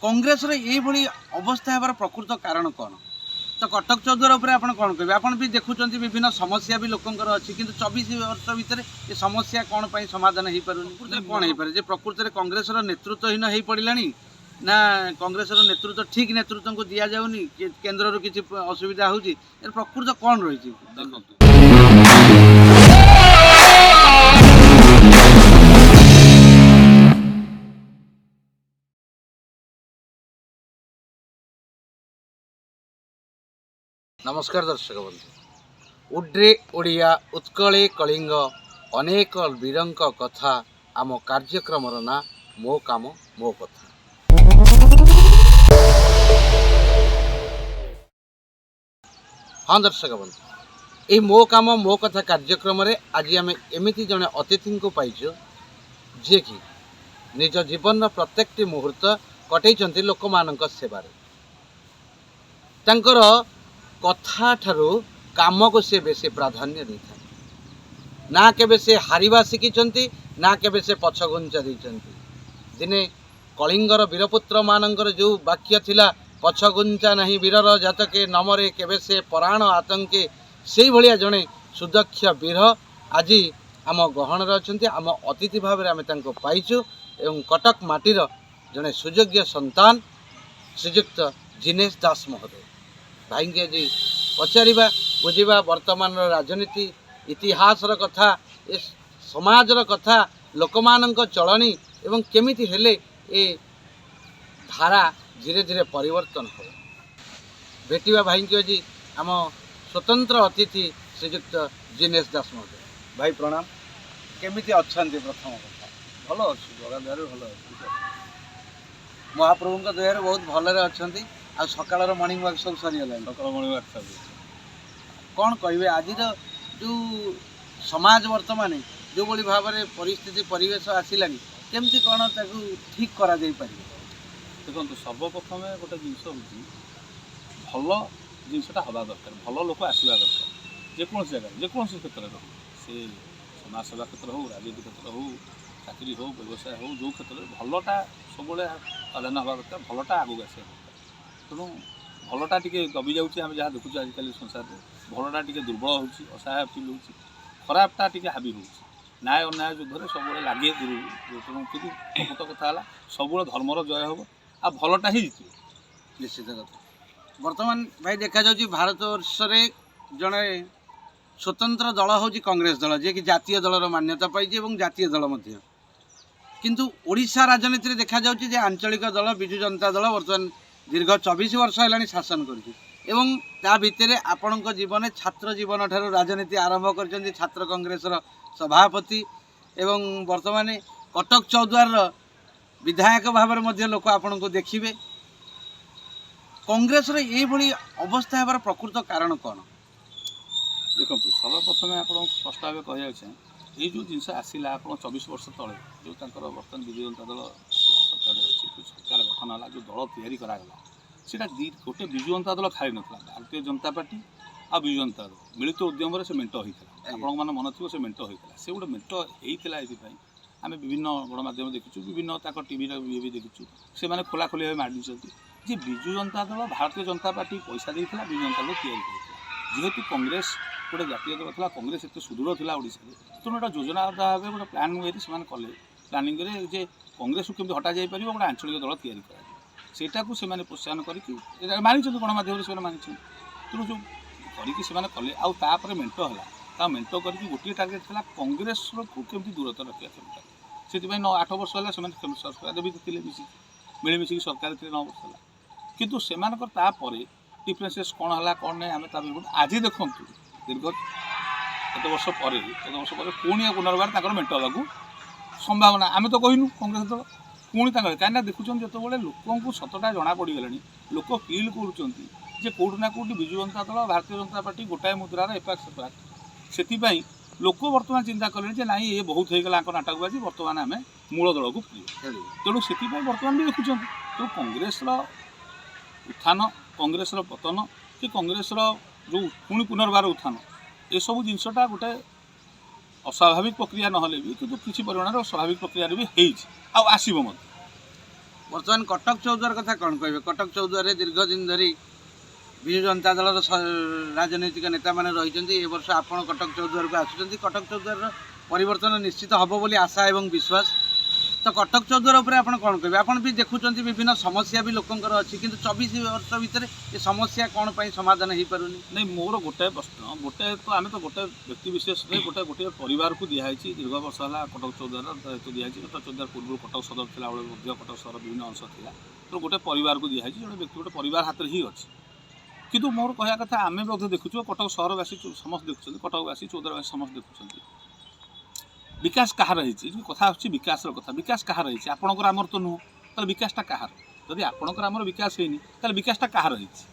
कांग्रेस ये अवस्था हेबार प्रकृत कारण कौन तो कटक चौद्वार उपर आप कौन कहे आप भी देखुं विभिन्न समस्या भी लोकंर अच्छी कि 24 वर्ष भितर ये समस्या कौन पर समाधान हो पारे कौन हो पारे प्रकृत में कांग्रेस नेतृत्वहीन हो पड़ा ना कांग्रेस नेतृत्व ठीक नेतृत्व को दि जाऊनी केन्द्र किसी असुविधा होची प्रकृत कौन रही नमस्कार दर्शक बंधु उड्रे ओडिया उत्कले कलिंग अनेक वीरंक कथा आम कार्यक्रम ना मो काम मो कथा। हाँ दर्शक बंधु ये मो काम मो कथा कार्यक्रम रे आज आम एमती जड़े अतिथि को पाइछु जी कि निज जीवन प्रत्येक मुहूर्त कटै लोक मान सेवार तांकर कथा ठारू काम को से बेसी प्राधान्य दे था ना केबे से हारिबा शिखी ना केबे से पछगुंचा देइछंती दिने कलिंगर वीरपुत्र मानकर जो वाक्य थिला पछगुंचा नहीं वीरर जातके नमरे केबे से पराण आतंके से भलिया जड़े सुदक्ष वीर आज आम गहणर अच्छा आम अतिथि भाव में आम पाइचु एवं कटक माटीर जड़े सुयोग्य संतान श्रीजुक्त जिनेश दास महोदय भाई के जी पचारिबा बुझा वर्तमान राजनीति इतिहास कथा ए समाजर कथा लोकमान चलनी एवं केमिति हेले ए धारा धीरे धीरे परिवर्तन हो भेटिबा भाई के जी आम स्वतंत्र अतिथि श्रीजुक्त जिनेश दास महोदय भाई प्रणाम केमिति अच्छांती प्रथम कथा भल अच्छी जगह दयार भल अच्छी महाप्रभु दयार बहुत भलरे अच्छी आ सकाळ मॉर्निंग वॉक सब सरीगला सकाळ मॉर्निंग वॉक सब कौन कहे आज जो समाज वर्तमान जो बड़ी भाव में परिस्थिति परिवेश आसला केमती कौन ठीक करा पारे देखो सर्वप्रथम गोटे जिनस हूँ भल जिनसा हवा दरकार भल लोक आसवा दरकार जेकोसी जगह जेकोसी क्षेत्र में से समाज सेवा क्षेत्र हो राजनीति क्षेत्र हो चाकरी हो व्यवसाय हो जो क्षेत्र में भलटा सब प्राधान्य हवा दरकार भलटा आगे आसा दरकार तेणु भलटा टी दबी जाऊँगी आम जहाँ देखुचे आजिकल संसार में भलटा टी दुर्बल हो असहाय फिल हो खराबटा टी हावी हो न्याय अन्याय युद्ध सब लगे तेणु कि प्रकृत कथा सब धर्मर जय हम आ भलटा ही जीत निश्चित कथा बर्तमान भाई देखा जाऊँ भारत वर्ष जड़े स्वतंत्र दल हूँ कांग्रेस दल जी कि जातीय दलर मान्यता पाई जातीय दल किंतु ओडिशा राजनीति देखा जाऊँ आंचलिक दल विजु जनता दल बर्तमान दीर्घ 24 वर्ष है शासन कर भितर आपण जीवन छात्र जीवन ठार राजनीति आरंभ कर छात्र कांग्रेस सभापति एवं वर्तमान कटक चौद्वार विधायक भाव में लोक आपण को देखिए कांग्रेस ये अवस्था हेबार प्रकृत कारण कौन देखो सर्वप्रथम आप स्पष्ट भाव कह ये जो जिनस आसला आप 24 वर्ष तले जो बर्तमान विजु जनता दल सरकार अच्छी सरकार गठन है जो दल तैयारी करागला सीटा गोटे विजु जनता दल खाली ना भारतीय जनता पार्टी आ विजु जनता दल मिलित उद्यम से मेट होता आप मन थी से मेट होता से गोटे मेट होता ये आम विभिन्न गणमाध्यम देखीचु विभिन्न टीवी भी देखीचु से मैंने खोला खोली भाव मार्डी जे विजु जनता दल भारतीय जनता पार्टी पैसा देता विजु जनता दल तैयारी करता जेहेतु कांग्रेस गोटे जातीय दल था कांग्रेस एत सुदृढ़ था ओडिशा तेणु गोटे योजना भाव गोटे प्लां वे कले प्लानिंग जे कांग्रेस को केमती हटा जापर गोटे आंचलिक दल तैयारी कराटा को से प्रोत्साहन करके मानी गणमाध्यम से मानी तेणु जो करके कले आउे मेट है मेट करके गोटे टार्गेट था कांग्रेस को केमती दूरता रखा से 8 वर्ष है सरकार भी थे मिलमिशिकी सरकार थे 9 वर्ष है कितु से डिफरेन्सेस कौन है कौन नहीं आम आज देखूँ दीर्घ गत वर्ष पर पुणी पुनर्बार मेट होगा संभावना आम तो कहूँ कांग्रेस दल पुणी कहीं देखुं जो लोक सतटा जना पड़गला लोक फिल कर कौटना कौटी विजु जनता दल भारतीय जनता पार्टी गोटाए मुद्रार एपाक सेपाक से लोक बर्तमान चिंता कले ना ये बहुत होगा नाटक बाजी बर्तमान आम मूल दल को तेणु से बर्तमान भी देखुं तो कांग्रेस उत्थान कांग्रेस पतन कि कांग्रेस जो पुणी पुनर्बार उत्थान ये सब जिनसटा गोटे अस्वाभाविक प्रक्रिया ना भी किंतु किसी परिमाण स्वाभाविक प्रक्रिया भी आसब ବର୍ତ୍ତମାନ କଟକ ଚୌଦ୍ୱାର କଥା କ'ଣ କହିବେ? କଟକ ଚୌଦ୍ୱାରରେ ଦୀର୍ଘ ଦିନ ଧରି ବିଜୁ ଜନତା ଦଳର ରାଜନୈତିକ ନେତାମାନେ ରହିଛନ୍ତି। ଏ ବର୍ଷ ଆପଣ କଟକ ଚୌଦ୍ୱାରକୁ ଆସୁଛନ୍ତି। କଟକ ଚୌଦ୍ୱାରର ପରିବର୍ତ୍ତନ ନିଶ୍ଚିତ ହେବ ବୋଲି ଆଶା ଏବଂ ବିଶ୍ୱାସ। ତ କଟକ ଚୌଦ୍ୱାର ଉପରେ ଆପଣ କ'ଣ କହିବେ? ଆପଣ ବି ଦେଖୁଛନ୍ତି ବିଭିନ୍ନ ସମସ୍ୟା ବି ଲୋକଙ୍କର ଅଛି, କିନ୍ତୁ 24 ବର୍ଷ ଭିତରେ ଏ ସମସ୍ୟା କ'ଣ ପାଇଁ ସମାଧାନ ହେଇପାରୁନି? ନାଇଁ, ମୋର ଗୋଟାଏ ପ୍ରଶ୍ନ, ଆମେ ତ ଗୋଟେ ବ୍ୟକ୍ତି ବିଶେଷରେ ଗୋଟିଏ ପରିବାରକୁ ଦିଆହେଇଛି। ଦୀର୍ଘ ବର୍ଷ ହେଲା କଟକ ଚୌଦ୍ୱାର ଦାୟିତ୍ୱ ଦିଆହେଇଛି। କଟକ ଚୌଦ୍ୱାର ପୂର୍ବରୁ କଟକ ସଦର ଥିଲାବେଳେ ମଧ୍ୟ କଟକ ସହର ବିଭିନ୍ନ ଅଂଶ ଥିଲା। ତ ଗୋଟେ ପରିବାରକୁ ଦିଆହେଇଛି, ଜଣେ ବ୍ୟକ୍ତି ଗୋଟେ ପରିବାର ହାତରେ ହିଁ ଅଛି। କିନ୍ତୁ ମୋର କହିବା କଥା, ଆମେ ମଧ୍ୟ ଦେଖୁଛୁ, କଟକ ସହରବାସୀ ସମସ୍ତେ ଦେଖୁଛନ୍ତି, କଟକବାସୀ ଚୌଦ୍ୱାରବାସୀ ସମସ୍ତେ ଦେଖୁଛନ୍ତି, ବିକାଶ କାହାର ହେଇଛି? ଯେଉଁ କଥା ଆସୁଛି ବିକାଶର କଥା, ବିକାଶ କାହାର ହେଇଛି? ଆପଣଙ୍କର ଆମର ତ ନୁହଁ। ତାହେଲେ ବିକାଶଟା କାହାର? ଯଦି ଆପଣଙ୍କର ଆମର ବିକାଶ ହେଇନି, ତାହେଲେ ବିକାଶଟା କାହାର ହେଇଛି?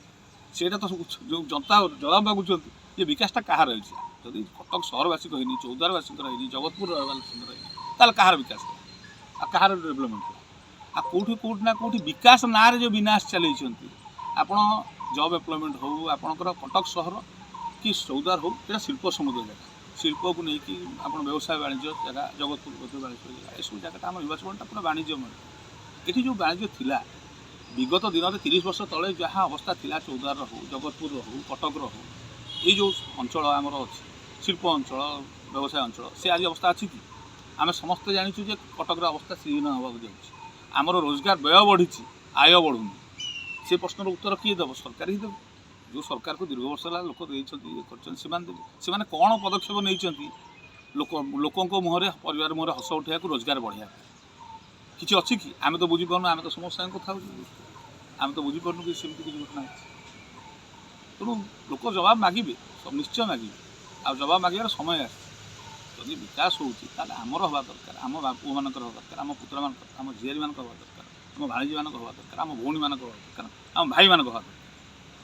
ସେଇଟା ତ ଯେଉଁ ଜନତା ଜବାବ ମାଗୁଛନ୍ତି ଯେ ବିକାଶଟା କାହାର ହେଇଛି। ଯଦି କଟକ ସହରବାସୀଙ୍କ ହେଇନି, ଚୌଦ୍ୱାରବାସୀଙ୍କର ହେଇନି, ଜଗତପୁର ବାସୀଙ୍କର ହେଇନି, ତାହେଲେ କାହାର ବିକାଶ ହେଲା? ଆଉ କାହାର ଡେଭଲପମେଣ୍ଟ ହେଲା? ଆଉ କେଉଁଠି ନା କେଉଁଠି ବିକାଶ ନାଁରେ ଯେଉଁ ବିନାଶ ଚାଲେଇଛନ୍ତି। ଆପଣ ଜବ୍ ଏମ୍ପ୍ଲୟମେଣ୍ଟ ହେଉ, ଆପଣଙ୍କର କଟକ ସହର କି ଚୌଦ୍ୱାର ହେଉ, ଏଇଟା ଶିଳ୍ପ ସମୁଦ୍ର ଜାଗା। ଶିଳ୍ପକୁ ନେଇକି ଆପଣ ବ୍ୟବସାୟ ବାଣିଜ୍ୟ ଜାଗା, ଜଗତପୁର ମଧ୍ୟ ବାଣିଜ୍ୟ ଜାଗା, ଏସବୁ ଜାଗାଟା ଆମ ନିର୍ବାଚନଟା ପୁରା ବାଣିଜ୍ୟମୟ। ଏଠି ଯେଉଁ ବାଣିଜ୍ୟ ଥିଲା ବିଗତ ଦିନରେ 30 ବର୍ଷ ତଳେ ଯାହା ଅବସ୍ଥା ଥିଲା, ଚୌଦ୍ୱାରର ହେଉ, ଜଗତପୁରର ହେଉ, କଟକର ହେଉ, ଏଇ ଯେଉଁ ଅଞ୍ଚଳ ଆମର ଅଛି ଶିଳ୍ପ ଅଞ୍ଚଳ, ବ୍ୟବସାୟ ଅଞ୍ଚଳ, ସେ ଆଜି ଅବସ୍ଥା ଅଛି କି? ଆମେ ସମସ୍ତେ ଜାଣିଛୁ ଯେ କଟକର ଅବସ୍ଥା ଶ୍ରୀହୀନ ହେବାକୁ ଯାଉଛି। ଆମର ରୋଜଗାର ବ୍ୟୟ ବଢ଼ିଛି, ଆୟ ବଢ଼ୁନି। ସେ ପ୍ରଶ୍ନର ଉତ୍ତର କିଏ ଦେବ? ସରକାର ହିଁ ଦେବ। ଯେଉଁ ସରକାରକୁ ଦୀର୍ଘ ବର୍ଷ ହେଲା ଲୋକ ଦେଇଛନ୍ତି, ଇଏ କରିଛନ୍ତି, ସେମାନେ ଦେବେ। ସେମାନେ କ'ଣ ପଦକ୍ଷେପ ନେଇଛନ୍ତି ଲୋକଙ୍କ ମୁହଁରେ, ପରିବାର ମୁହଁରେ ହସ ଉଠାଇବାକୁ, ରୋଜଗାର ବଢ଼ାଇବାକୁ? କିଛି ଅଛି କି? ଆମେ ତ ବୁଝିପାରୁନୁ। ଆମେ ତ ସମସ୍ତ ସାଙ୍ଗେ କଥା ହେଉଛୁ, ଆମେ ତ ବୁଝିପାରୁନୁ କି ସେମିତି କିଛି ଘଟଣା ଅଛି। ତେଣୁ ଲୋକ ଜବାବ ମାଗିବେ, ନିଶ୍ଚୟ ମାଗିବେ। ଆଉ ଜବାବ ମାଗିବାର ସମୟ ଆସିଛି। ଯଦି ବିକାଶ ହେଉଛି ତାହେଲେ ଆମର ହେବା ଦରକାର, ଆମ ପୁଅମାନଙ୍କର ହେବା ଦରକାର, ଆମ ପୁତ୍ରମାନଙ୍କର, ଆମ ଝିଆରୀମାନଙ୍କର ହେବା ଦରକାର, ଆମ ଭାଣିଜୀମାନଙ୍କର ହେବା ଦରକାର, ଆମ ଭଉଣୀମାନଙ୍କର ହେବା ଦରକାର, ଆମ ଭାଇମାନଙ୍କର ହେବା ଦରକାର।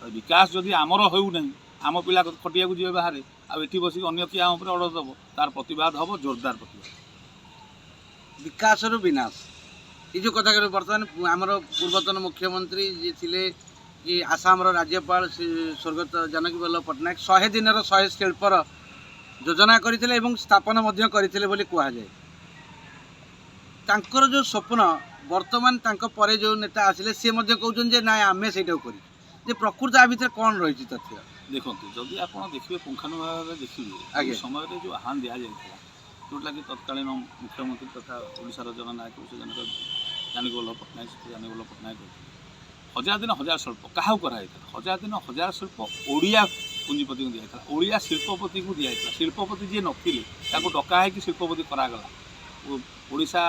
ବିକାଶ ଯଦି ଆମର ହେଉନାହିଁ, ଆମ ପିଲା ଖଟିବାକୁ ଯିବେ ବାହାରେ, ଆଉ ଏଠି ବସିକି ଅନ୍ୟ କିଏ ଆମ ଉପରେ ଅର୍ଡ଼ର ଦେବ, ତାର ପ୍ରତିବାଦ ହେବ, ଜୋରଦାର ପ୍ରତିବାଦ। ବିକାଶରୁ ବିନାଶ, ଏ ଯେଉଁ କଥା କହିଲେ, ବର୍ତ୍ତମାନ ଆମର ପୂର୍ବତନ ମୁଖ୍ୟମନ୍ତ୍ରୀ ଯିଏ ଥିଲେ କି ଆସାମର ରାଜ୍ୟପାଳ ସ୍ୱର୍ଗତ ଜାନକୀ ବଲ୍ଲଭ ପଟ୍ଟନାୟକ 100 ଦିନର 100 ଶିଳ୍ପର ଯୋଜନା କରିଥିଲେ ଏବଂ ସ୍ଥାପନ ମଧ୍ୟ କରିଥିଲେ ବୋଲି କୁହାଯାଏ। ତାଙ୍କର ଯେଉଁ ସ୍ୱପ୍ନ, ବର୍ତ୍ତମାନ ତାଙ୍କ ପରେ ଯେଉଁ ନେତା ଆସିଲେ ସିଏ ମଧ୍ୟ କହୁଛନ୍ତି ଯେ ନାଇଁ ଆମେ ସେଇଟାକୁ କରିବୁ। ଯେ ପ୍ରକୃତ ଆ ଭିତରେ କ'ଣ ରହିଛି ତଥ୍ୟ? ଦେଖନ୍ତୁ, ଯଦି ଆପଣ ଦେଖିବେ ପୁଙ୍ଖାନୁପୁଙ୍ଖ ଦେଖିବେ, ଏ ସମୟରେ ଯେଉଁ ଆହ୍ୱାନ ଦିଆଯାଇଥିଲା, ଯେଉଁଟାକି ତତ୍କାଳୀନ ମୁଖ୍ୟମନ୍ତ୍ରୀ ତଥା ଓଡ଼ିଶାର ଜନନାୟକ ଜାନକୀ ବଲ୍ଲଭ ପଟ୍ଟନାୟକ, ଜାନକୀ ବଲ୍ଲଭ ପଟ୍ଟନାୟକ, 1000 ଦିନ 1000 ଶିଳ୍ପ କାହାକୁ କରାଯାଇଥିଲା? 1000 ଦିନ 1000 ଶିଳ୍ପ ଓଡ଼ିଆ ପୁଞ୍ଜିପତିଙ୍କୁ ଦିଆଯାଇଥିଲା, ଓଡ଼ିଆ ଶିଳ୍ପପତିଙ୍କୁ ଦିଆଯାଇଥିଲା। ଶିଳ୍ପପତି ଯିଏ ନଥିଲେ ତାଙ୍କୁ ଡକା ହେଇକି ଶିଳ୍ପପତି କରାଗଲା। ଓଡ଼ିଶା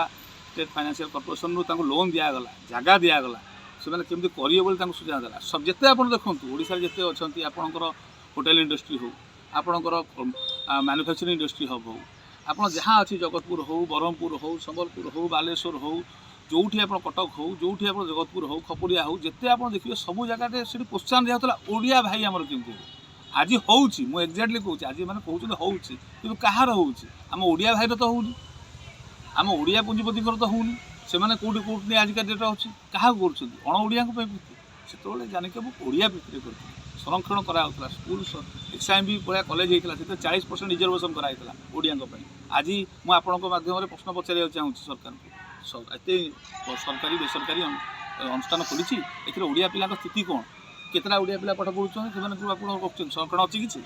ଷ୍ଟେଟ୍ ଫାଇନାନ୍ସିଆଲ କର୍ପୋରେସନରୁ ତାଙ୍କୁ ଲୋନ୍ ଦିଆଗଲା, ଜାଗା ଦିଆଗଲା, ସେମାନେ କେମିତି କରିବେ ବୋଲି ତାଙ୍କୁ ସୂଚନା ଦେଲା। ଯେତେ ଆପଣ ଦେଖନ୍ତୁ ଓଡ଼ିଶାରେ ଯେତେ ଅଛନ୍ତି, ଆପଣଙ୍କର ହୋଟେଲ ଇଣ୍ଡଷ୍ଟ୍ରି ହେଉ, ଆପଣଙ୍କର ମାନୁଫ୍ୟାକ୍ଚରିଂ ଇଣ୍ଡଷ୍ଟ୍ରି ହବ୍ ହେଉ, ଆପଣ ଯାହା ଅଛି, ଜଗତପୁର ହେଉ, ବ୍ରହ୍ମପୁର ହେଉ, ସମ୍ବଲପୁର ହେଉ, ବାଲେଶ୍ୱର ହେଉ, ଯେଉଁଠି ଆପଣ କଟକ ହେଉ, ଯେଉଁଠି ଆପଣ ଜଗତପୁର ହେଉ, ଖପୁରିଆ ହେଉ, ଯେତେ ଆପଣ ଦେଖିବେ ସବୁ ଜାଗାରେ ସେଠି ପ୍ରୋତ୍ସାହନ ଦିଆହେଉଥିଲା ଓଡ଼ିଆ ଭାଇ ଆମର କେମିତି ହେବେ। ଆଜି ହେଉଛି, ମୁଁ ଏକ୍ଜାକ୍ଟଲି କହୁଛି, ଆଜି ମାନେ କହୁଛନ୍ତି ହେଉଛି, କିନ୍ତୁ କାହାର ହେଉଛି? ଆମ ଓଡ଼ିଆ ଭାଇର ତ ହେଉନି, ଆମ ଓଡ଼ିଆ ପୁଞ୍ଜିପତିଙ୍କର ତ ହେଉନି। ସେମାନେ କେଉଁଠି ନେଇ ଆଜିକା ଡେଟ୍ରେ ଅଛି, କାହାକୁ କରୁଛନ୍ତି? ଅଣ ଓଡ଼ିଆଙ୍କ ପାଇଁ ପ୍ରୀତି। ସେତେବେଳେ ଜାନକୀ ବାବୁ ଓଡ଼ିଆ ପ୍ରୀତିରେ କରୁଥିଲେ, ସଂରକ୍ଷଣ କରାହେଉଥିଲା। ସ୍କୁଲ XIMB ଭଳିଆ କଲେଜ ହେଇଥିଲା, ସେଥିରେ 40% ରିଜର୍ଭେସନ୍ କରାହେଇଥିଲା ଓଡ଼ିଆଙ୍କ ପାଇଁ। ଆଜି ମୁଁ ଆପଣଙ୍କ ମାଧ୍ୟମରେ ପ୍ରଶ୍ନ ପଚାରିବାକୁ ଚାହୁଁଛି ସରକାରଙ୍କୁ, ଏତେ ସରକାରୀ ବେସରକାରୀ ଅନୁଷ୍ଠାନ ଖୋଲିଛି, ଏଥିରେ ଓଡ଼ିଆ ପିଲାଙ୍କ ସ୍ଥିତି କ'ଣ? କେତେଟା ଓଡ଼ିଆ ପିଲା ପାଠ ପଢ଼ୁଛନ୍ତି? ସେମାନଙ୍କୁ ଆପଣ ରଖୁଛନ୍ତି, ସଂରକ୍ଷଣ ଅଛି କିଛି?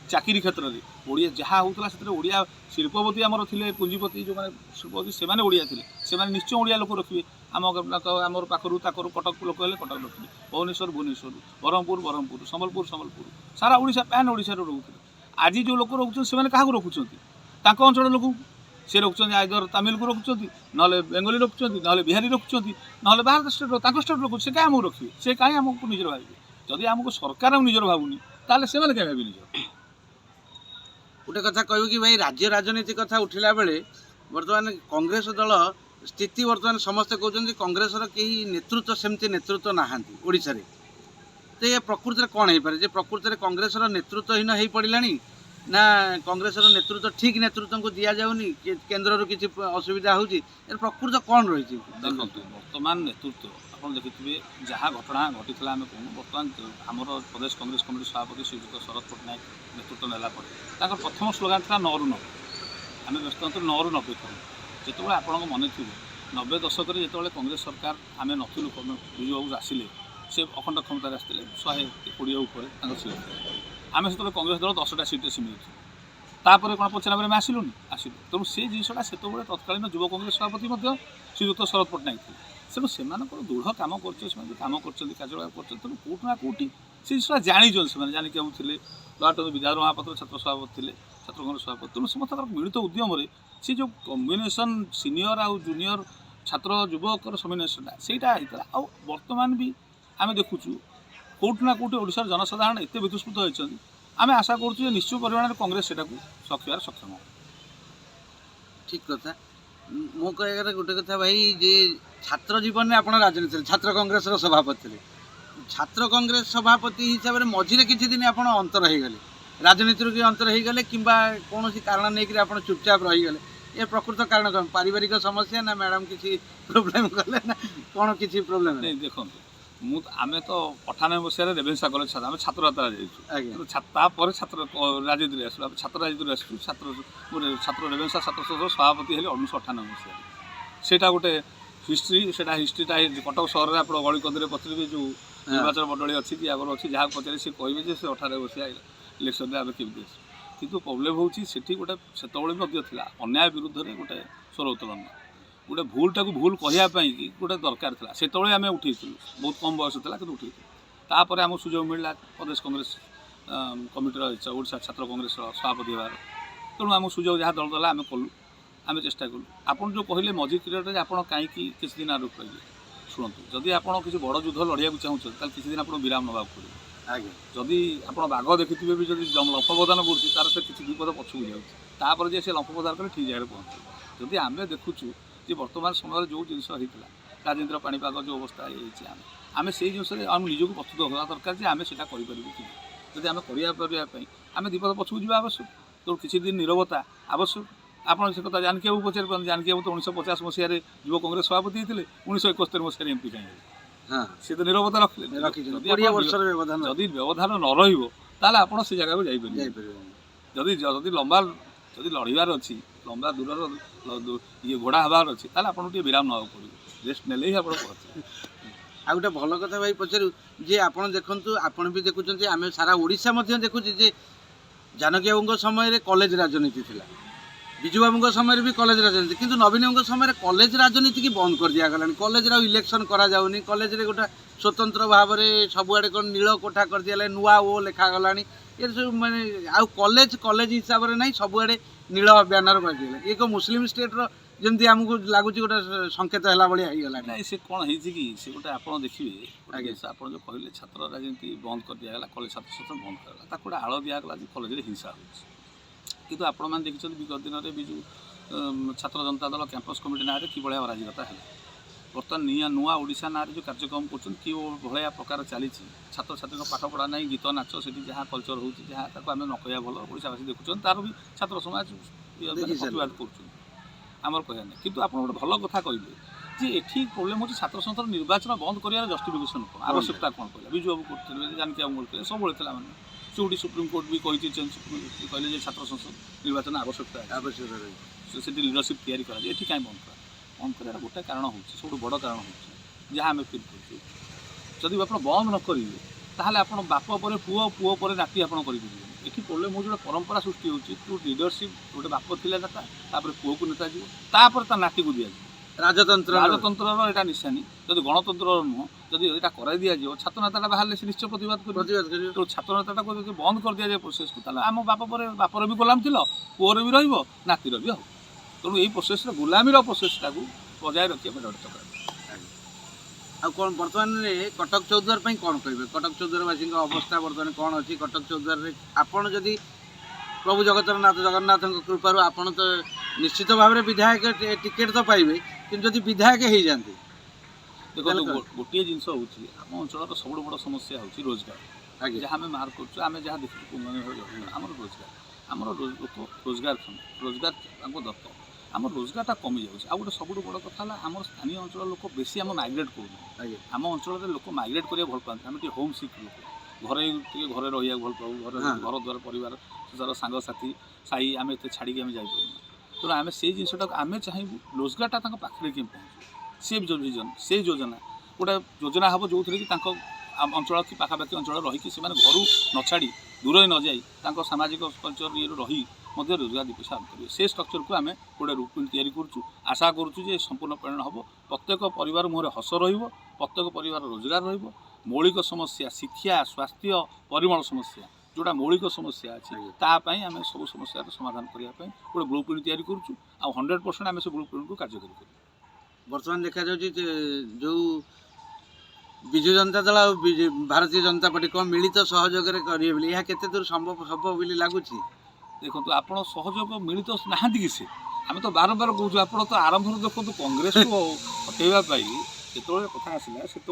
ଚାକିରି କ୍ଷେତ୍ରରେ ଓଡ଼ିଆ ଯାହା ହେଉଥିଲା, ସେଥିରେ ଓଡ଼ିଆ ଶିଳ୍ପପତି ଆମର ଥିଲେ, ପୁଞ୍ଜିପତି ଯେଉଁମାନେ ଶିଳ୍ପପତି ସେମାନେ ଓଡ଼ିଆ ଥିଲେ, ସେମାନେ ନିଶ୍ଚୟ ଓଡ଼ିଆ ଲୋକ ରଖିବେ। ଆମର ପାଖରୁ ତାକରୁ କଟକ ଲୋକ ହେଲେ କଟକ ରଖିବେ, ଭୁବନେଶ୍ୱର ଭୁବନେଶ୍ୱର, ବ୍ରହ୍ମପୁର ସମ୍ବଲପୁର, ସାରା ଓଡ଼ିଶା ପ୍ୟାନ୍ ଓଡ଼ିଶାରେ ରହୁଥିଲେ। ଆଜି ଯେଉଁ ଲୋକ ରଖୁଛନ୍ତି ସେମାନେ କାହାକୁ ରଖୁଛନ୍ତି? ତାଙ୍କ ଅଞ୍ଚଳ ଲୋକକୁ। ସେ ରଖୁଛନ୍ତି ଆଇଦର ତାମିଲକୁ ରଖୁଛନ୍ତି, ନହେଲେ ବେଙ୍ଗଲୀ ରଖୁଛନ୍ତି, ନହେଲେ ବିହାରୀ ରଖୁଛନ୍ତି, ନହେଲେ ବାହାର ଷ୍ଟେଟ୍, ତାଙ୍କ ଷ୍ଟେଟ୍ ରଖୁଛନ୍ତି। ସେ କାହିଁ ଆମକୁ ରଖିବେ? ସେ କାହିଁ ଆମକୁ ନିଜର ଭାବିବେ? ଯଦି ଆମକୁ ସରକାର ନିଜର ଭାବୁନି, ତାହେଲେ ସେମାନେ କାହିଁ ଭାବିବେ ନିଜର? ଗୋଟେ କଥା କହିବୁ କି ଭାଇ, ରାଜ୍ୟ ରାଜନୀତି କଥା ଉଠିଲା ବେଳେ ବର୍ତ୍ତମାନ କଂଗ୍ରେସ ଦଳ ସ୍ଥିତି, ବର୍ତ୍ତମାନ ସମସ୍ତେ କହୁଛନ୍ତି କଂଗ୍ରେସର କେହି ନେତୃତ୍ୱ, ସେମିତି ନେତୃତ୍ୱ ନାହାନ୍ତି ଓଡ଼ିଶାରେ। ତ ଏ ପ୍ରକୃତରେ କ'ଣ ହେଇପାରେ? ଯେ ପ୍ରକୃତରେ କଂଗ୍ରେସର ନେତୃତ୍ୱହୀନ ହେଇପଡ଼ିଲାଣି, ନା କଂଗ୍ରେସର ନେତୃତ୍ୱ ଠିକ୍ ନେତୃତ୍ୱଙ୍କୁ ଦିଆଯାଉନି, କେନ୍ଦ୍ରରୁ କିଛି ଅସୁବିଧା ହେଉଛି? ଏର ପ୍ରକୃତ କ'ଣ ରହିଛି? ଦେଖନ୍ତୁ, ବର୍ତ୍ତମାନ ନେତୃତ୍ୱ ଆପଣ ଦେଖିଥିବେ, ଯାହା ଘଟଣା ଘଟିଥିଲା ଆମେ କହୁନୁ, ବର୍ତ୍ତମାନ ଆମର ପ୍ରଦେଶ କଂଗ୍ରେସ କମିଟି ସଭାପତି ଶ୍ରୀଯୁକ୍ତ ଶରଦ ପଟ୍ଟନାୟକ ନେତୃତ୍ୱ ନେଲା ପରେ ତାଙ୍କର ପ୍ରଥମ ସ୍ଲୋଗାନ ଥିଲା 9ରୁ 90। ଆମେ ବ୍ୟସ୍ତ 9ରୁ 90 କରୁ। ଯେତେବେଳେ ଆପଣଙ୍କ ମନେ ଥିବ 90 ଦଶକରେ ଯେତେବେଳେ କଂଗ୍ରେସ ସରକାର ଆମେ ନଥିଲୁ ବିଜୁବାବୁ ଆସିଲେ ସେ ଅଖଣ୍ଡ କ୍ଷମତାରେ ଆସିଥିଲେ 120 ଉପରେ ତାଙ୍କ ସିଟ୍ ଆମେ ସେତେବେଳେ କଂଗ୍ରେସ ଦଳ 10ଟା ସିଟ୍ରେ ସୀମିତ ଥିଲୁ ତାପରେ କ'ଣ ପଚରା ପରେ ଆମେ ଆସିଲୁନି ଆସିଲୁ ତେଣୁ ସେ ଜିନିଷଟା ସେତେବେଳେ ତତ୍କାଳୀନ ଯୁବ କଂଗ୍ରେସ ସଭାପତି ମଧ୍ୟ ଶ୍ରୀଯୁକ୍ତ ଶରଦ ପଟ୍ଟନାୟକ ଥିଲେ ତେଣୁ ସେମାନଙ୍କର ଦୃଢ଼ କାମ କରୁଛନ୍ତି ସେମାନେ କାମ କରୁଛନ୍ତି କାର୍ଯ୍ୟକଳାପ କରୁଛନ୍ତି ତେଣୁ କେଉଁଠି ନା କେଉଁଠି ସେ ଜିନିଷଟା ଜାଣିଛନ୍ତି ସେମାନେ ଜାଣିକି ଆଉ ଥିଲେ ଲଳାଟେନ୍ଦୁ ବିଦ୍ୟାଧର ମହାପାତ୍ର ଛାତ୍ର ସଭାପତି ଥିଲେ ଛାତ୍ର କଂଗ୍ରେସ ସଭାପତି ତେଣୁ ସମସ୍ତଙ୍କର ମିଳିତ ଉଦ୍ୟମରେ ସେ ଯେଉଁ କମ୍ବିନେସନ୍ ସିନିୟର ଆଉ ଜୁନିୟର ଛାତ୍ର ଯୁବକର ସମ୍ବିନେସନଟା ସେଇଟା ହେଇଥିଲା ଆଉ ବର୍ତ୍ତମାନ ବି ଆମେ ଦେଖୁଛୁ କେଉଁଠି ନା କେଉଁଠି ଓଡ଼ିଶାର ଜନସାଧାରଣ ଏତେ ବିତୃଷ୍ଣ ହୋଇଛନ୍ତି ଆମେ ଆଶା କରୁଛୁ ଯେ ନିଶ୍ଚିତ ପରିମାଣରେ କଂଗ୍ରେସ ସେଟାକୁ ରଖିବାର ସକ୍ଷମ ହେବ। ଠିକ୍ କଥା ମୋ କହିବାରେ ଗୋଟେ କଥା ଭାଇ ଯେ ଛାତ୍ର ଜୀବନରେ ଆପଣ ରାଜନୀତିରେ ଛାତ୍ର କଂଗ୍ରେସର ସଭାପତି ଥିଲେ ଛାତ୍ର କଂଗ୍ରେସ ସଭାପତି ହିସାବରେ ମଝିରେ କିଛି ଦିନ ଆପଣ ଅନ୍ତର ହେଇଗଲେ ରାଜନୀତିରୁ କି ଅନ୍ତର ହେଇଗଲେ କିମ୍ବା କୌଣସି କାରଣ ନେଇକରି ଆପଣ ଚୁପଚାପ ରହିଗଲେ ଏ ପ୍ରକୃତ କାରଣ କ'ଣ ପାରିବାରିକ ସମସ୍ୟା ନା ମ୍ୟାଡ଼ାମ୍ କିଛି ପ୍ରୋବ୍ଲେମ୍ କଲେ ନା କ'ଣ କିଛି ପ୍ରୋବ୍ଲେମ୍ ନାଇଁ ଦେଖନ୍ତୁ ଆମେ ତ 98 ମସିହାରେ ରେଭେନ୍ସା କଲେଜ ଛାତ୍ର ଆମେ ଛାତ୍ର ଯାତ୍ରା ଯାଇଛୁ ଆଜ୍ଞା ତାପରେ ଛାତ୍ର ରାଜନୀତିରେ ଆସିଲୁ ଆମେ ଛାତ୍ର ରାଜନୀତିରେ ଆସିଛୁ ଛାତ୍ର ରେଭେନ୍ସା ଛାତ୍ର ସଂଘର ସଭାପତି ହେଲେ 1998 ମସିହାରେ ସେଇଟା ଗୋଟେ ହିଷ୍ଟ୍ରିଟା କଟକ ସହରରେ ଆପଣ ଗଳି କନ୍ଦିରେ ପଚାରିବେ ଯେଉଁ ନିର୍ବାଚନ ମଣ୍ଡଳୀ ଅଛି କି ଆଗରୁ ଅଛି ଯାହାକୁ ପଚାରି ସେ କହିବେ ଯେ ସେ 98 ମସିହା ଇଲେକ୍ସନରେ ଆମେ କେମିତି ଆସିବୁ କିନ୍ତୁ ପ୍ରୋବ୍ଲେମ୍ ହେଉଛି ସେଠି ଗୋଟେ ସେତେବେଳେ ମଧ୍ୟ ଥିଲା ଅନ୍ୟାୟ ବିରୁଦ୍ଧରେ ଗୋଟେ ସ୍ୱର ଉତ୍ତୋଳନ ଗୋଟେ ଭୁଲଟାକୁ ଭୁଲ କହିବା ପାଇଁ ଗୋଟେ ଦରକାର ଥିଲା ସେତେବେଳେ ଆମେ ଉଠେଇଥିଲୁ ବହୁତ କମ୍ ବୟସ ଥିଲା କିନ୍ତୁ ଉଠେଇଥିଲୁ ତାପରେ ଆମକୁ ସୁଯୋଗ ମିଳିଲା ପ୍ରଦେଶ କଂଗ୍ରେସ କମିଟିର ଓଡ଼ିଶା ଛାତ୍ର କଂଗ୍ରେସର ସଭାପତି ହେବାର ତେଣୁ ଆମକୁ ସୁଯୋଗ ଯାହା ଦଳ ଦେଲା ଆମେ କଲୁ ଆମେ ଚେଷ୍ଟା କଲୁ ଆପଣ ଯେଉଁ କହିଲେ ମଝି ପିରିୟଡ଼ରେ ଆପଣ କାହିଁକି କିଛି ଦିନ ଆଗକୁ କହିଲେ ଶୁଣନ୍ତୁ ଯଦି ଆପଣ କିଛି ବଡ଼ ଯୁଦ୍ଧ ଲଢ଼ିବାକୁ ଚାହୁଁଛନ୍ତି ତାହେଲେ କିଛି ଦିନ ଆପଣ ବିରାମ ନେବାକୁ ପଡ଼ିବ ଆଜ୍ଞା ଯଦି ଆପଣ ବାଘ ଦେଖିଥିବେ ବି ଯଦି ଲମ୍ଫ ପ୍ରଦାନ କରୁଛି ତାର ସେ କିଛି ଦୁଇ ପଦ ପଛକୁ ଯାଉଛି ତାପରେ ଯେ ସେ ଲମ୍ଫ ପ୍ରଦାନ କରି ଠିକ୍ ଜାଗାରେ ପହଞ୍ଚିବ ଯଦି ଆମେ ଦେଖୁଛୁ ଯେ ବର୍ତ୍ତମାନ ସମୟରେ ଯେଉଁ ଜିନିଷ ହେଇଥିଲା ରାଜେନ୍ଦ୍ର ପାଣିପାଗ ଯେଉଁ ଅବସ୍ଥା ହେଇଛି ଆମେ ସେଇ ଜିନିଷରେ ଆମେ ନିଜକୁ ପ୍ରସ୍ତୁତ ହେବା ଦରକାର ଯେ ଆମେ ସେଇଟା କରିପାରିବୁ କି ଯଦି ଆମେ କରିବା ପାଇଁ ଆମେ ଦୁଇ ପଦ ପଛକୁ ଯିବା ଆବଶ୍ୟକ ତେଣୁ କିଛି ଦିନ ନିରବତା ଆବଶ୍ୟକ ଆପଣ ସେ କଥା ଜାନକୀ ବାବୁ ପଚାରି ପାରନ୍ତି ଜାନକୀ ବାବୁ ତ 1950 ମସିହାରେ ଯୁବ କଂଗ୍ରେସ ସଭାପତି ହେଇଥିଲେ 1971 ମସିହାରେ ଏମ୍ପି କାହିଁକି ହଁ ସେ ତ ନିରବତା ରଖିଲେ ଯଦି ବ୍ୟବଧାନ ନ ରହିବ ତାହେଲେ ଆପଣ ସେ ଜାଗାକୁ ଯାଇପାରିବେ ଯଦି ଲମ୍ବା ଯଦି ଲଢ଼ିବାର ଅଛି ଲମ୍ବା ଦୂରର ଘୋଡ଼ା ହେବାର ଅଛି ତାହେଲେ ଆପଣଙ୍କୁ ଟିକେ ବିରାମ ନେବାକୁ ପଡ଼ିବ ରେଷ୍ଟ ନେଲେ ହିଁ ଆପଣ ପହଞ୍ଚିବେ। ଆଉ ଗୋଟେ ଭଲ କଥା ଭାଇ ପଚାରୁ ଯେ ଆପଣ ଦେଖନ୍ତୁ ଆପଣ ବି ଦେଖୁଛନ୍ତି ଆମେ ସାରା ଓଡ଼ିଶା ମଧ୍ୟ ଦେଖୁଛି ଯେ ଜାନକୀ ବାବୁଙ୍କ ସମୟରେ କଲେଜ ରାଜନୀତି ଥିଲା ବିଜୁ ବାବୁଙ୍କ ସମୟରେ ବି କଲେଜ ରାଜନୀତି କିନ୍ତୁ ନବୀନ ବାବୁଙ୍କ ସମୟରେ କଲେଜ ରାଜନୀତିକି ବନ୍ଦ କରିଦିଆଗଲାଣି କଲେଜରେ ଆଉ ଇଲେକ୍ସନ୍ କରାଯାଉନି କଲେଜରେ ଗୋଟେ ସ୍ୱତନ୍ତ୍ର ଭାବରେ ସବୁଆଡ଼େ କ'ଣ ନୀଳ କୋଠା କରିଦିଆଗଲା ନୂଆ ଓ ଲେଖାଗଲାଣି ଏ ସବୁ ମାନେ ଆଉ କଲେଜ ହିସାବରେ ନାହିଁ ସବୁଆଡ଼େ ନୀଳ ବ୍ୟାନର କରିଦିଆଗଲା ଇଏ ଏକ ମୁସଲିମ ଷ୍ଟେଟ୍ର ଯେମିତି ଆମକୁ ଲାଗୁଛି ଗୋଟେ ସଂକେତ ହେଲା ଭଳିଆ ହେଇଗଲାଣି ନାଇଁ ସେ କ'ଣ ହେଇଛି କି ସେ ଗୋଟେ ଆପଣ ଦେଖିବେ ଆଜ୍ଞା ଆପଣ ଯେଉଁ କହିଲେ ଛାତ୍ର ରାଜନୀତି ବନ୍ଦ କରିଦିଆଗଲା କଲେଜ ଛାତ୍ରଛାତ୍ର ବନ୍ଦ କରାଗଲା ତାକୁ ଗୋଟେ ଆଳ ଦିଆଗଲା ଯେ କଲେଜରେ ହିଂସା ହେଉଛି କିନ୍ତୁ ଆପଣମାନେ ଦେଖିଛନ୍ତି ବିଗତ ଦିନରେ ବିଜୁ ଛାତ୍ର ଜନତା ଦଳ କ୍ୟାମ୍ପସ୍ କମିଟି ନାଁରେ କିଭଳିଆ ଅରାଜକତା ହେଲା ବର୍ତ୍ତମାନ ନୂଆ ଓଡ଼ିଶା ନାଁରେ ଯେଉଁ କାର୍ଯ୍ୟକ୍ରମ କରୁଛନ୍ତି କି ଭଳିଆ ପ୍ରକାର ଚାଲିଛି ଛାତ୍ରଛାତ୍ରୀଙ୍କ ପାଠପଢ଼ା ନାହିଁ ଗୀତ ନାଚ ସେଠି ଯାହା କଲଚର ହେଉଛି ଯାହା ତାକୁ ଆମେ ନ କହିବା ଭଲ ଓଡ଼ିଶାବାସୀ ଦେଖୁଛନ୍ତି ତାର ବି ଛାତ୍ର ସମାଜ ପ୍ରତିବାଦ କରୁଛନ୍ତି ଆମର କହିବା ନାହିଁ କିନ୍ତୁ ଆପଣ ଗୋଟେ ଭଲ କଥା କହିଲେ ଯେ ଏଠି ପ୍ରୋବ୍ଲେମ୍ ହେଉଛି ଛାତ୍ର ସଂସ୍ଥାର ନିର୍ବାଚନ ବନ୍ଦ କରିବାର ଜଷ୍ଟିଫିକେସନ୍ କ'ଣ ଆବଶ୍ୟକତା କ'ଣ କହିଲା ବିଜୁ ବାବୁ କରୁଥିଲେ ଜାନକୀ ବାବୁ କରୁଥିଲେ ସବୁବେଳେ ଥିଲା ମାନେ ଯେଉଁଠି ସୁପ୍ରିମକୋର୍ଟ ବି କହିଛି କହିଲେ ଯେ ଛାତ୍ର ସଂସଦ ନିର୍ବାଚନ ଆବଶ୍ୟକତା ରହିଛି ସେଠି ଲିଡରସିପ୍ ତିଆରି କରାଯାଏ ଏଠି କାହିଁ ବନ୍ଦ କରିବାର ଗୋଟେ କାରଣ ହେଉଛି ସବୁଠୁ ବଡ଼ କାରଣ ହେଉଛି ଯାହା ଆମେ ଫିଲ୍ କରୁଛୁ ଯଦି ଆପଣ ବନ୍ଦ ନ କରିବେ ତାହେଲେ ଆପଣ ବାପ ପରେ ପୁଅ ପରେ ନାତି ଆପଣ କରିପାରିବେନି ଏଠି ପ୍ରୋବ୍ଲେମ୍ ହେଉଛି ଗୋଟେ ପରମ୍ପରା ସୃଷ୍ଟି ହେଉଛି ଯେଉଁ ଲିଡରସିପ୍ ଗୋଟେ ବାପ ଥିଲା ନେତା ତାପରେ ପୁଅକୁ ନେତା ଯିବ ତାପରେ ତା ନାତିକୁ ଦିଆଯିବ ରାଜତନ୍ତ୍ରର ଏଇଟା ନିଶାନି ଯଦି ଗଣତନ୍ତ୍ରର ନୁହଁ ଯଦି ଏଇଟା କରାଇ ଦିଆଯିବ ଛାତ୍ର ନେତାଟା ବାହାରିଲେ ସେ ନିଶ୍ଚୟ ପ୍ରତିବାଦ କରିବ ତେଣୁ ଛାତ୍ର ନେତାଟାକୁ ଯଦି ବନ୍ଦ କରିଦିଆଯାଏ ପ୍ରୋସେସ୍କୁ ତାହେଲେ ଆମ ବାପର ବି ଗୋଲାମ ଥିଲ ପୁଅର ବି ରହିବ ନାତିର ବି ହେବ ତେଣୁ ଏଇ ପ୍ରୋସେସ୍ରେ ଗୋଲାମୀର ପ୍ରୋସେସ୍ଟାକୁ ବଜାୟ ରଖିବା ପାଇଁ ଦରକାର ଆଉ କ'ଣ ବର୍ତ୍ତମାନରେ କଟକ ଚୌଦ୍ୱାର ପାଇଁ କ'ଣ କହିବେ କଟକ ଚୌଦ୍ୱାରବାସୀଙ୍କ ଅବସ୍ଥା ବର୍ତ୍ତମାନ କ'ଣ ଅଛି କଟକ ଚୌଦ୍ୱାରରେ ଆପଣ ଯଦି ପ୍ରଭୁ ଜଗନ୍ନାଥଙ୍କ କୃପାରୁ ଆପଣ ତ ନିଶ୍ଚିତ ଭାବରେ ବିଧାୟକ ଟିକେଟ୍ ତ ପାଇବେ କିନ୍ତୁ ଯଦି ବିଧାୟକ ହେଇଯାଆନ୍ତି ଦେଖନ୍ତୁ ଗୋଟିଏ ଜିନିଷ ହେଉଛି ଆମ ଅଞ୍ଚଳର ସବୁଠୁ ବଡ଼ ସମସ୍ୟା ହେଉଛି ରୋଜଗାର ଯାହା ଆମେ ମାର୍କ କରୁଛୁ ଆମେ ଯାହା ଦେଖୁଛୁ ଆମର ଲୋକ ରୋଜଗାରକ୍ଷମ ରୋଜଗାର ତାଙ୍କୁ ଦରକାର ଆମର ରୋଜଗାରଟା କମିଯାଉଛି ଆଉ ଗୋଟେ ସବୁଠୁ ବଡ଼ କଥା ହେଲା ଆମର ସ୍ଥାନୀୟ ଅଞ୍ଚଳ ଲୋକ ବେଶୀ ଆମେ ମାଇଗ୍ରେଟ୍ କରୁନାହୁଁ ଆମ ଅଞ୍ଚଳରେ ଲୋକ ମାଇଗ୍ରେଟ୍ କରିବାକୁ ଭଲ ପାଆନ୍ତି ଆମେ ଟିକେ ହୋମ୍ ସିକ୍ ଲୋକ ଘରେ ରହିବାକୁ ଭଲ ପାଉ ଘର ଦ୍ୱାର ପରିବାର ସାଙ୍ଗସାଥି ସାହି ଆମେ ଏତେ ଛାଡ଼ିକି ଆମେ ଯାଇପାରୁନା तेणु आम से जिनटा आम चाहबू रोजगारटा पाखे कि पहुँचू सी विजन से योजना गोटे योजना हम जो थी कि अंचल कि पाखापाखि अंचल रही घर न छाड़ी दूर न जाई सामाजिक कल्चर ये रही रोजगार दी पैसा करेंगे से स्ट्रक्चर को आम गोटे रूपरेखा तैयारी करुँ आशा करुँ संपूर्ण परिणाम हम प्रत्येक परिवार मुहर हस प्रत्येक परिवार रोजगार रौलिक समस्या शिक्षा स्वास्थ्य परिमल समस्या जोटा मौलिक समस्या अच्छी तापाई आम सब समस्या समाधान करने गोटे ब्लूप्रिंट तैयारी करुँ आ 100% आम से ब्लूप्रिंट को कार्यकारी करूँ। बर्तमान देखा जो विजु जनता दल और भारतीय जनता पार्टी कौन मिलित सहयोग करेंगे यह केते दूर संभव हम बोली लगुच देखो आप सहयोग मिलित ना कि से आम तो बार बार कहूँ आप तो आरंभ देखो कांग्रेस को हटेवाई जो कथा आसला से तो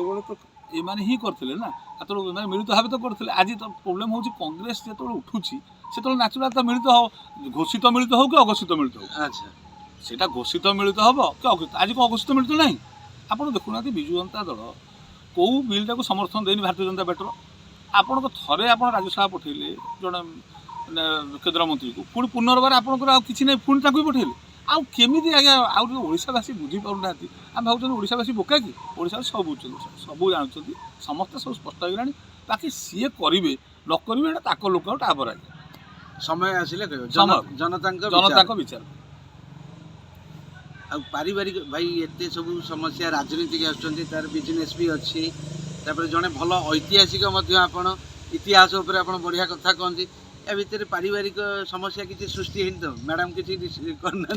ये ही करते ना मैंने मिलित भाव तो करते आज तो प्रोब्लेम हूँ कांग्रेस जो उठुची से नाचुराल तो मिलित हो घोषित मिलित हो कि अघोषित मिलित हो अच्छा सेटा घोषित मिलित हम कि आज कौन अघोषित मिलित ना आप देखुना विजु जनता दल कौ बिलटा को समर्थन देनी भारतीय जनता पार्टी आपण थे आप राज्यसभा पठेले जड़े केन्द्र मंत्री को पुणी पुनर्बार आपंकर किसी ना पुणी तक पठेले आउमी आज्ञा आशावासी बुझीपार ना आम भाव ओडावासी बोका कि ओडा सब बुझे सब जानते समस्ते सब स्पष्ट हो बाकी सी करेंगे न करेंगे लोक आपर आज्ञा समय आसिले जनता विचार पारिवारिक भाई एत सब समस्या राजनीतिक आर बिजनेस भी अच्छी जड़े भल ऐतिहासिक आपण इतिहास बढ़िया कथा कहती या भितर पारिवारिक समस्या किसी सृष्टि है तो मैडम किसी करना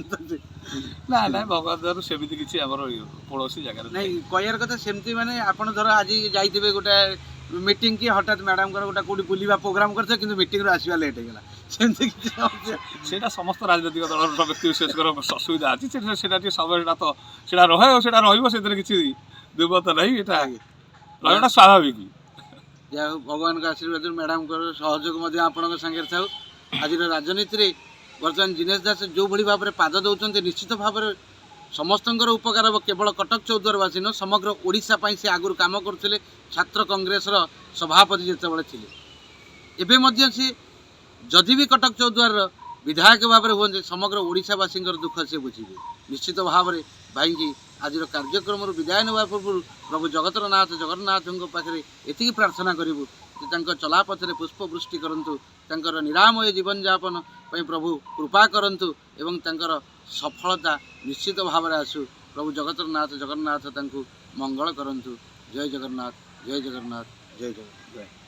ना ना भगवान सेमती किसी पड़ोसी जगह नहीं कहर कथा सेमती माने आपण धर आज जाइए गोटे मीटिंग की हठात मैडम गोटे कौटी बुलवा प्रोग्राम करते कि मीटिंग आसवा लेट होगा सेटा समस्त राजनीतिक दल व्यक्ति विशेष असुविधा अच्छी समय तो रहे रही किसी दुर्बलता नहीं रहा स्वाभाविक या भगवान का आशीर्वाद मैडम सहयोग आपण सागर था आज राजनीति में बर्तमान जिनेश दास जो भाई भाव में पाद दौरान निश्चित भाव में समस्त उपकार हम केवल कटक चौद्वारवासी न समग्र ओडिशा से आगुरी काम करते छात्र कांग्रेस सभापति जिते थे एवं सी जदि भी कटक चौद्वार विधायक भाव में हमें समग्र ओडिशावासी दुख से बुझे निश्चित भाव में भाई की आज कार्यक्रम विदाय ना पूर्व प्रभु जगतरनाथ जगन्नाथ पाखे ये प्रार्थना करूँ चलापथरे पुष्पवृष्टि करूँ निरामय जीवन यापन प्रभु कृपा करूँ एवं सफलता निश्चित भाव में आसू प्रभु जगतरनाथ जगन्नाथ मंगल करूँ जय जगन्नाथ जय जगन्नाथ जय जगन्नाथ।